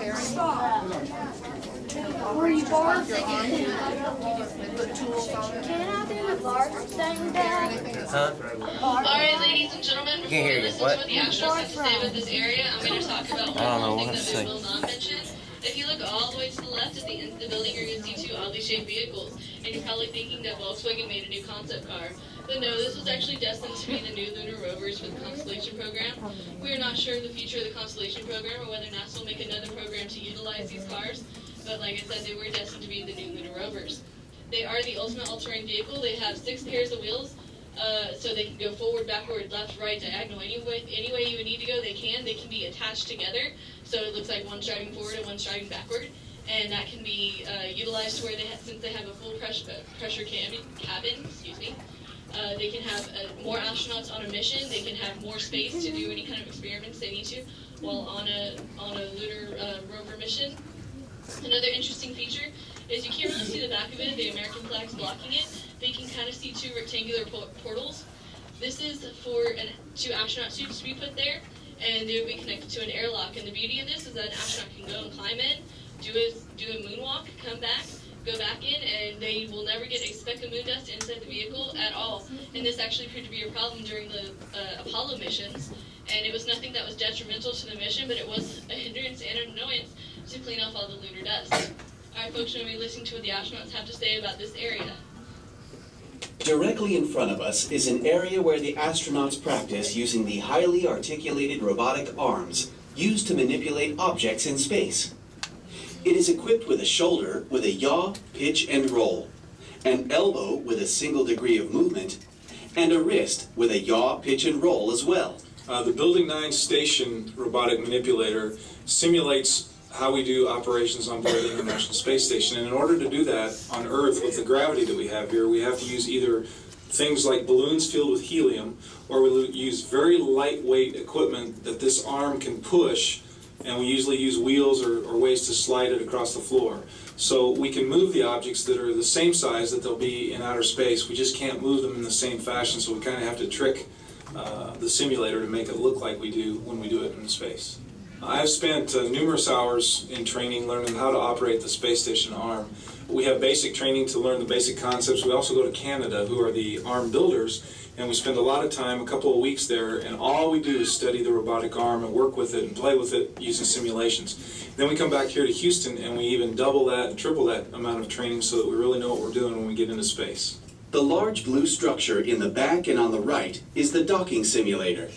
Were you born? Can I do the bark thing, Dad? Huh? Alright, ladies and gentlemen, before we listen What? to what the astronauts have to say about this area, I'm going to talk about one thing that we will not mention. If you look all the way to the left at the end of the building, you're going to see two oddly shaped vehicles, and you're probably thinking that Volkswagen made a new concept car. But no, this was actually destined to be the new lunar rovers for the Constellation program. We are not sure of the future of the Constellation program or whether NASA will make another program to utilize these cars, but like I said, they were destined to be the new lunar rovers. They are the ultimate all-terrain vehicle. They have 6 pairs of wheels, so they can go forward, backward, left, right, diagonal. Any way you would need to go, they can. They can be attached together, so it looks like one's driving forward and one's driving backward. And that can be utilized to where since they have a full pressure cabin, they can have more astronauts on a mission. They can have more space to do any kind of experiments they need to while on a lunar rover mission. Another interesting feature is you can't really see the back of it. The American flag's blocking it, but you can kind of see 2 rectangular portals. This is for 2 astronaut suits to be put there, and they will be connected to an airlock. And the beauty of this is that an astronaut can go and climb in, do a moonwalk, come back, go back in, and they will never get a speck of moon dust inside the vehicle at all. And this actually proved to be a problem during the Apollo missions, and it was nothing that was detrimental to the mission, but it was a hindrance and an annoyance to clean off all the lunar dust. Alright folks, we're going to be listening to what the astronauts have to say about this area. Directly in front of us is an area where the astronauts practice using the highly articulated robotic arms used to manipulate objects in space. It is equipped with a shoulder with a yaw, pitch, and roll, an elbow with a single degree of movement, and a wrist with a yaw, pitch, and roll as well. The Building 9 station robotic manipulator simulates how we do operations on board the International Space Station. And in order to do that on Earth with the gravity that we have here, we have to use either things like balloons filled with helium, or we use very lightweight equipment that this arm can push, and we usually use wheels or ways to slide it across the floor. So we can move the objects that are the same size that they'll be in outer space. We just can't move them in the same fashion, so we kind of have to trick the simulator to make it look like we do when we do it in space. I've spent numerous hours in training learning how to operate the space station arm. We have basic training to learn the basic concepts. We also go to Canada, who are the arm builders, and we spend a lot of time, a couple of weeks there, and all we do is study the robotic arm and work with it and play with it using simulations. Then we come back here to Houston and we even double that and triple that amount of training so that we really know what we're doing when we get into space. The large blue structure in the back and on the right is the docking simulator.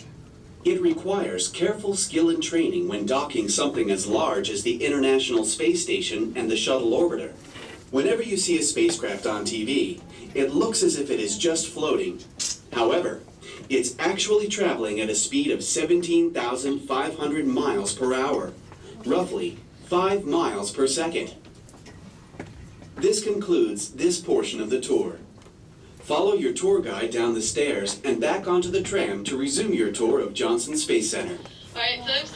It requires careful skill and training when docking something as large as the International Space Station and the shuttle orbiter. Whenever you see a spacecraft on TV, it looks as if it is just floating. However, it's actually traveling at a speed of 17,500 miles per hour, roughly 5 miles per second. This concludes this portion of the tour. Follow your tour guide down the stairs and back onto the tram to resume your tour of Johnson Space Center. Alright folks,